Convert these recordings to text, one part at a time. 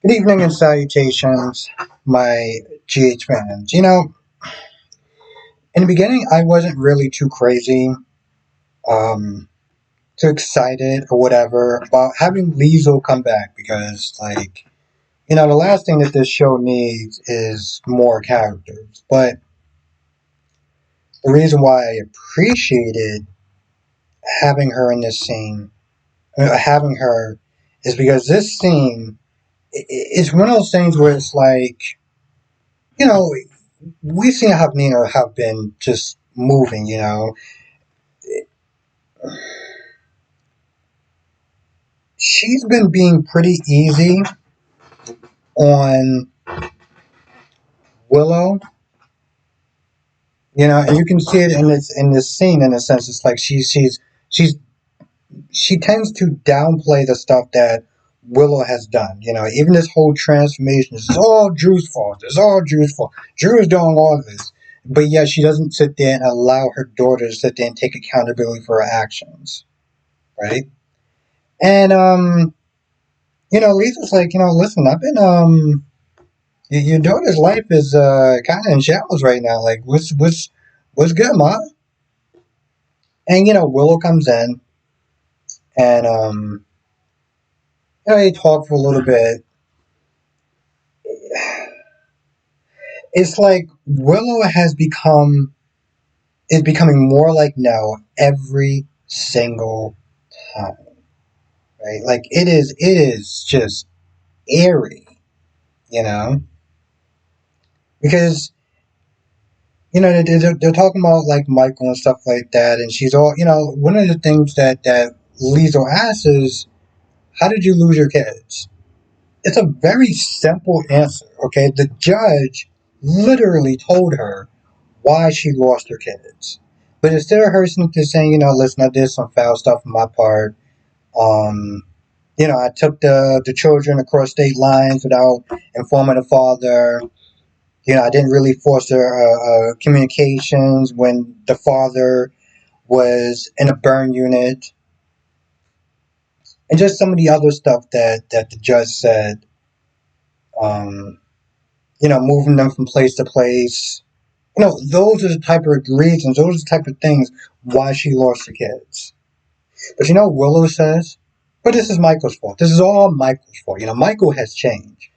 Good evening and salutations, my GH fans. In the beginning, I wasn't really too crazy, um, too excited or whatever about having Leisel come back because, the last thing that this show needs is more characters. But the reason why I appreciated having her in this scene, having her, is because this scene is one of those things where it's like, you know, we've seen how Nina have been just moving, She's been being pretty easy on Willow, and you can see it in this scene in a sense. It's like she's she tends to downplay the stuff that Willow has done. Even this whole transformation is all Drew's fault. It's all Drew's fault. Drew is doing all of this. But yet she doesn't sit there and allow her daughter to sit there and take accountability for her actions. Right? And Lisa's like, listen, I've been your daughter's life is kind of in shambles right now. Like, what's good, ma? And Willow comes in, and they talk for a little bit. It's like Willow is becoming more like Nell every single time, right? Like it is just eerie, you know, because they're talking about like Michael and stuff like that, and she's all, one of the things that Liesel asks is, how did you lose your kids? It's a very simple answer, okay? The judge literally told her why she lost her kids. But instead of her simply saying, listen, I did some foul stuff on my part. Um, I took the children across state lines without informing the father. I didn't really foster communications when the father was in a burn unit. And just some of the other stuff that the judge said. Um, moving them from place to place. Those are the type of reasons, those are the type of things why she lost her kids. But Willow says, but this is Michael's fault. This is all Michael's fault. Michael has changed.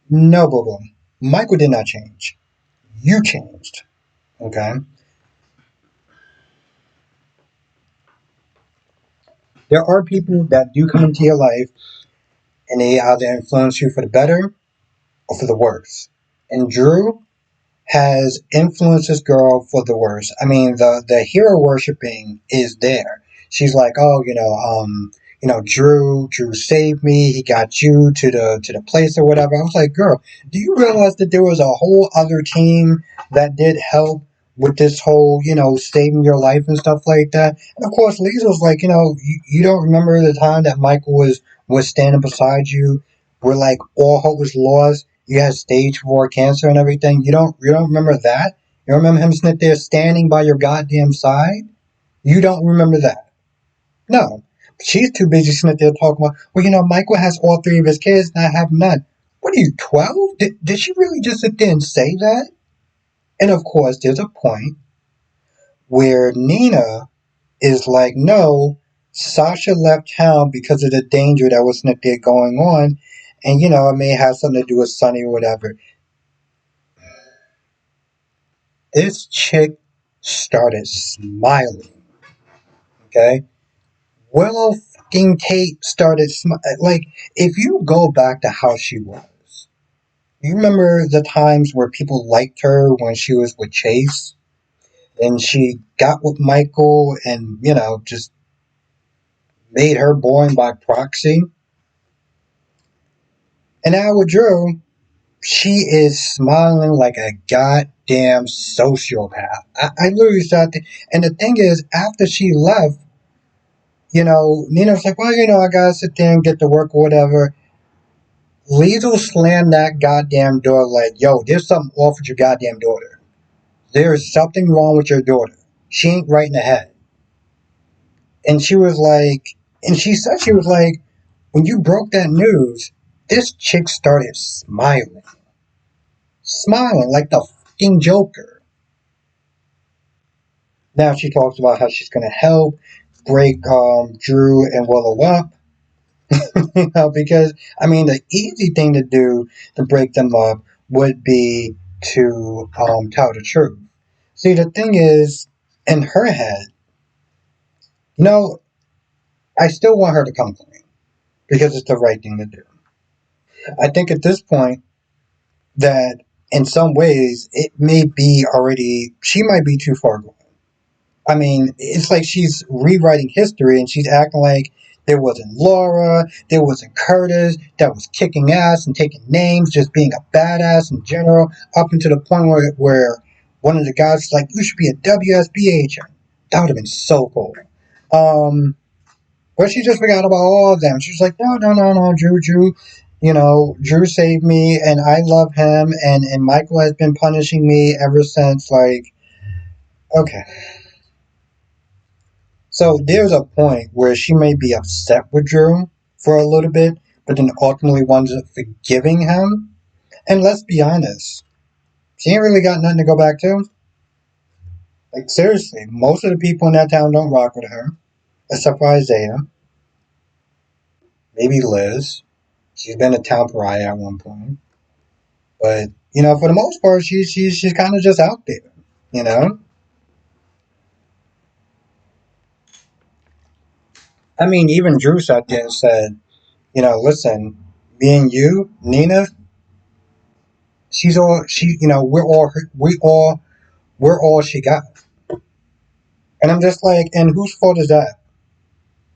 No, boo boo. Michael did not change. You changed. Okay? There are people that do come into your life and they either influence you for the better or for the worse. And Drew has influenced this girl for the worse. I mean, the hero worshiping is there. She's like, oh, Drew saved me. He got you to the place or whatever. I was like, girl, do you realize that there was a whole other team that did help with this whole, saving your life and stuff like that? And of course, Liesel's like, you don't remember the time that Michael was standing beside you, where like all hope was lost. You had stage 4 cancer and everything. You don't remember that? You remember him sitting there standing by your goddamn side? You don't remember that? No. She's too busy sitting there talking about, well, Michael has all 3 of his kids and I have none. What are you, 12? Did she really just sit there and say that? And of course, there's a point where Nina is like, no, Sasha left town because of the danger that was sitting there going on. And, it may have something to do with Sonny or whatever. This chick started smiling. Okay? Willow fucking Tate started like, if you go back to how she was, you remember the times where people liked her when she was with Chase and she got with Michael and, just made her boring by proxy? And now with Drew, she is smiling like a goddamn sociopath. I literally started, and the thing is, after she left, Nina's like, well, I gotta sit there and get to work or whatever. Liesel slammed that goddamn door like, yo, there's something off with your goddamn daughter. There is something wrong with your daughter. She ain't right in the head. And she was like, and she said, she was like, when you broke that news, this chick started smiling like the fucking Joker. Now she talks about how she's gonna help break Drew and Willow up. Because I mean, the easy thing to do to break them up would be to tell the truth. See, the thing is, in her head, you know, I still want her to come clean because it's the right thing to do. I think at this point that in some ways it may be already she might be too far gone. I mean, it's like she's rewriting history and she's acting like there wasn't Laura, there wasn't Curtis that was kicking ass and taking names, just being a badass in general, up until the point where one of the guys was like, you should be a WSB agent. That would have been so cool. Um, but she just forgot about all of them. She was like, no, no, no, no, Drew, Drew saved me and I love him and Michael has been punishing me ever since. Like, okay. So there's a point where she may be upset with Drew for a little bit, but then ultimately winds up forgiving him. And let's be honest, she ain't really got nothing to go back to. Like, seriously, most of the people in that town don't rock with her, except for Isaiah, maybe Liz. She's been a town pariah at one point. But, for the most part, she's kind of just out there, you know? I mean, even Drew sat there and said, listen, me and you, Nina, she's all she we're all she got. And I'm just like, and whose fault is that?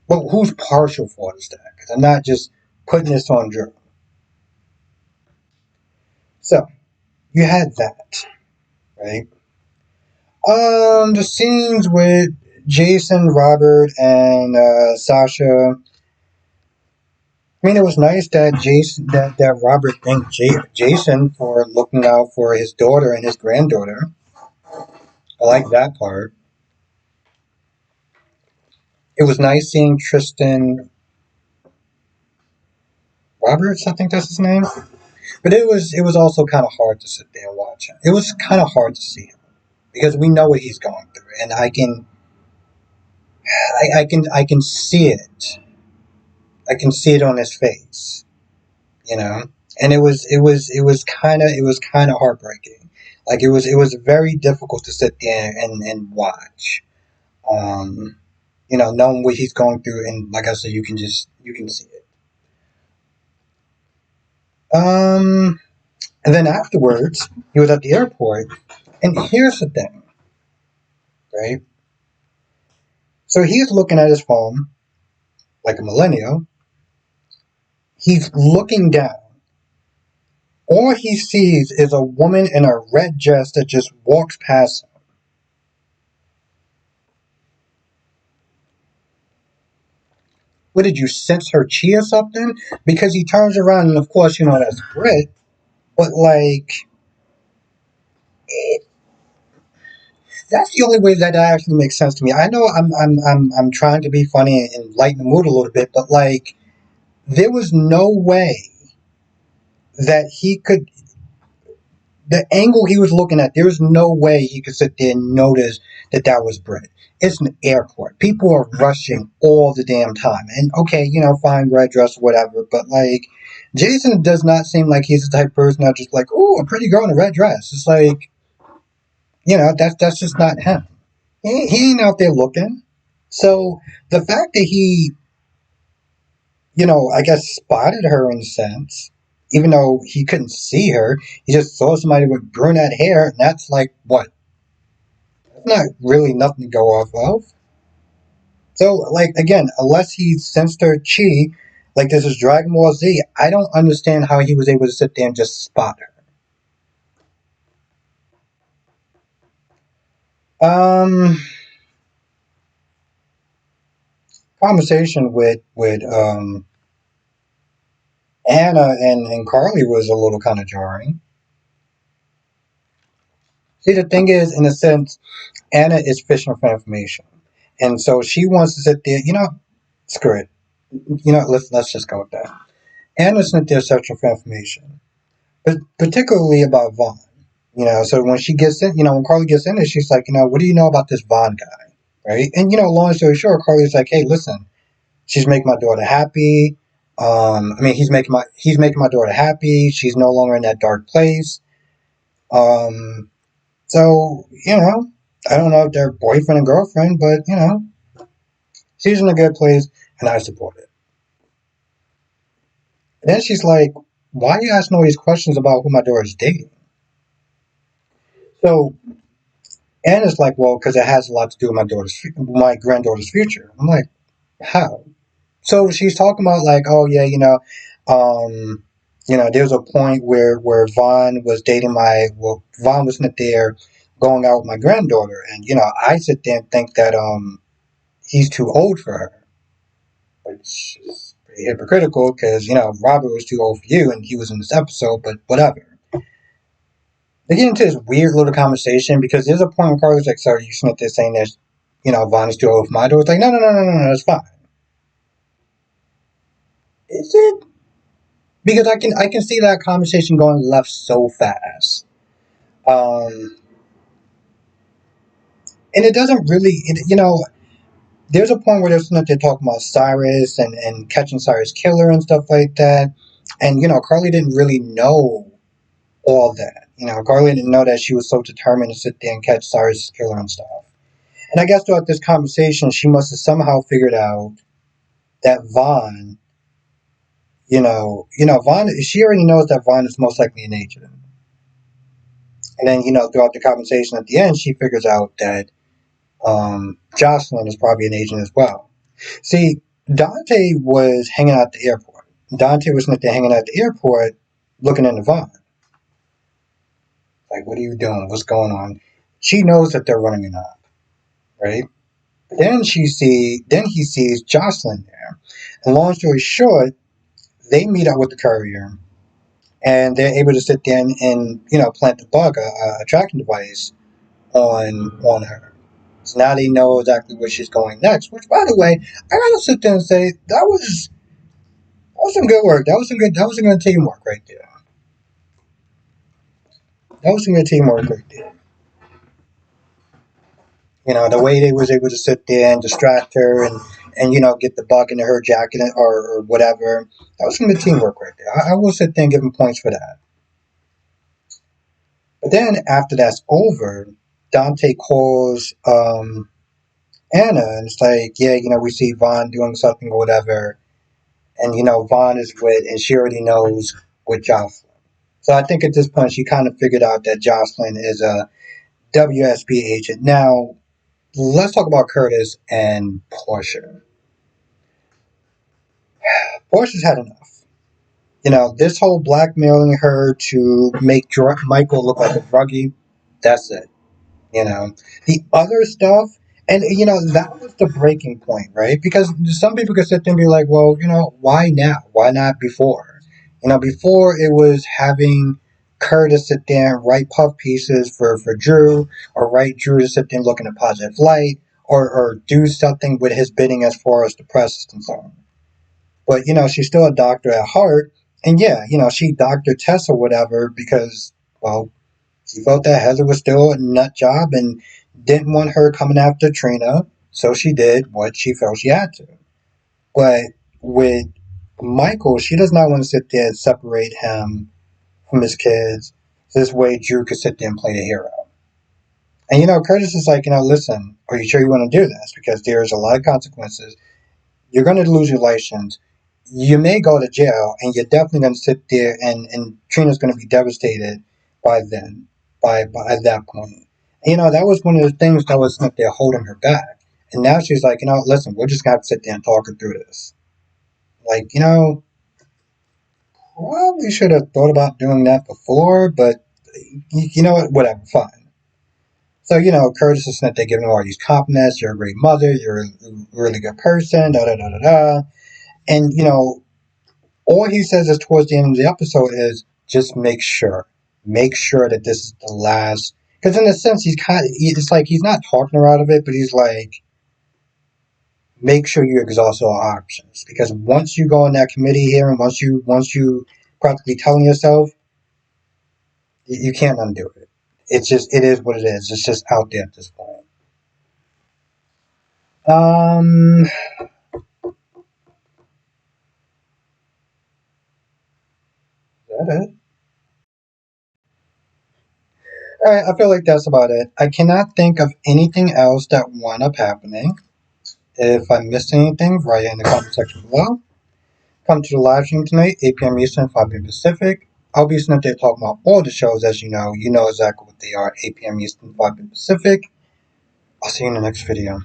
Well, whose partial fault is that? Because I'm not just putting this on Drew. So you had that, right? The scenes with Jason, Robert, and Sasha. I mean, it was nice that that Robert thanked Jason for looking out for his daughter and his granddaughter. I like that part. It was nice seeing Tristan Roberts, I think that's his name. But it was also kind of hard to sit there and watch him. It was kind of hard to see him because we know what he's going through, and I can see it. I can see it on his face, you know. And it was kind of heartbreaking. Like it was very difficult to sit there and watch. Um, knowing what he's going through, and like I said, you can see it. Um, and then afterwards, he was at the airport, and here's the thing, right? So he's looking at his phone like a millennial. He's looking down. All he sees is a woman in a red dress that just walks past him. What did you sense her chi or something? Because he turns around and of course that's Brit, but like that's the only way that actually makes sense to me. I know I'm trying to be funny and lighten the mood a little bit, but like there was no way that he could the angle he was looking at, there was no way he could sit there and notice that that was Brit. It's an airport. People are rushing all the damn time. And okay, fine, red dress, whatever. But like, Jason does not seem like he's the type of person that just like, oh, a pretty girl in a red dress. It's like, that's just not him. He ain't out there looking. So the fact that he, I guess spotted her in a sense, even though he couldn't see her, he just saw somebody with brunette hair, and that's like what? That's not really nothing to go off of. So, like again, unless he sensed her chi, like this is Dragon Ball Z, I don't understand how he was able to sit there and just spot her. Conversation with Anna and Carly was a little kind of jarring. See, the thing is, in a sense, Anna is fishing for information, and so she wants to sit there. Screw it. Let's just go with that. Anna's not there searching for information, but particularly about Vaughn. So when she gets in, when Carly gets in there, she's like, what do you know about this Vaughn guy, right? And long story short, Carly's like, hey, listen, she's making my daughter happy. He's making my daughter happy. She's no longer in that dark place. Um, so I don't know if they're boyfriend and girlfriend, but she's in a good place, and I support it. And then she's like, why are you asking all these questions about who my daughter's dating? So Anna's like, well, because it has a lot to do with my granddaughter's future. I'm like, how? So she's talking about like, oh yeah, um, there's a point where Vaughn was dating Vaughn wasn't there going out with my granddaughter, and I sit there and think that he's too old for her, which is pretty hypocritical because Robert was too old for you, and he was in this episode, but whatever. They get into this weird little conversation because there's a point where Carly's like, "So you sitting there saying that Vaughn is too old for my daughter?" It's like, no, no, no, no, no, no, it's fine. Is it? Because I can see that conversation going left so fast. Um, and it doesn't really, there's a point where they're talking about Cyrus and catching Cyrus killer and stuff like that. And, Carly didn't really know all that. Carly didn't know that she was so determined to sit there and catch Cyrus killer and stuff. And I guess throughout this conversation, she must have somehow figured out that Vaughn, Vaughn, she already knows that Vaughn is most likely an agent. And then, throughout the conversation at the end, she figures out that Jocelyn is probably an agent as well. See, Dante was hanging out at the airport. Dante was not there hanging out at the airport looking into Vaughn. Like, what are you doing? What's going on? She knows that they're running an op, right? Then he sees Jocelyn there. And long story short, they meet up with the courier and they're able to sit there and plant the bug, a tracking device on her. So now they know exactly where she's going next. Which, by the way, I gotta sit there and say that was some good work. That was some good teamwork right there. That was some good teamwork right there. The way they was able to sit there and distract her and get the bug into her jacket or whatever. That was some good teamwork right there. I will sit there and give them points for that. But then after that's over, Dante calls Anna and it's like, yeah, we see Vaughn doing something or whatever, and Vaughn is with, and she already knows with Jocelyn. So I think at this point she kind of figured out that Jocelyn is a WSB agent. Now let's talk about Curtis and Portia. Portia's had enough. This whole blackmailing her to make Michael look like a druggie. That's it. You know, the other stuff, and that was the breaking point, right? Because some people could sit there and be like, well, why now? Why not before? Before it was having Curtis sit there and write puff pieces for Drew, or write Drew to sit there and look in a positive light, or do something with his bidding as far as the press is concerned. But she's still a doctor at heart, and yeah, she doctored Tess or whatever because, well, she felt that Heather was still a nut job and didn't want her coming after Trina, so she did what she felt she had to. But with Michael, she does not want to sit there and separate him from his kids. This way, Drew could sit there and play the hero. And Curtis is like, listen, are you sure you want to do this? Because there's a lot of consequences. You're going to lose your license. You may go to jail, and you're definitely going to sit there, and Trina's going to be devastated by then, by at that point. That was one of the things that was up there holding her back. And now she's like, listen, we're just going to have to sit there and talk her through this. Like, probably should have thought about doing that before, but you know what? Whatever, fine. So, Curtis is sitting there giving her all these compliments. You're a great mother. You're a really good person. Da da da da da. And, all he says is towards the end of the episode is just make sure. Make sure that this is the last. Because in a sense, it's like he's not talking her out of it, but he's like, make sure you exhaust all options, because once you go in that committee here and once you practically telling yourself, you can't undo it. It's just, it is what it is. It's just out there at this point. Um, is that it? All right, I feel like that's about it. I cannot think of anything else that wound up happening. If I missed anything, write it in the comment section below. Come to the live stream tonight, 8 p.m. Eastern, 5 p.m. Pacific. I'll be sitting there talking about all the shows, as you know. You know exactly what they are, 8 p.m. Eastern, 5 p.m. Pacific. I'll see you in the next video.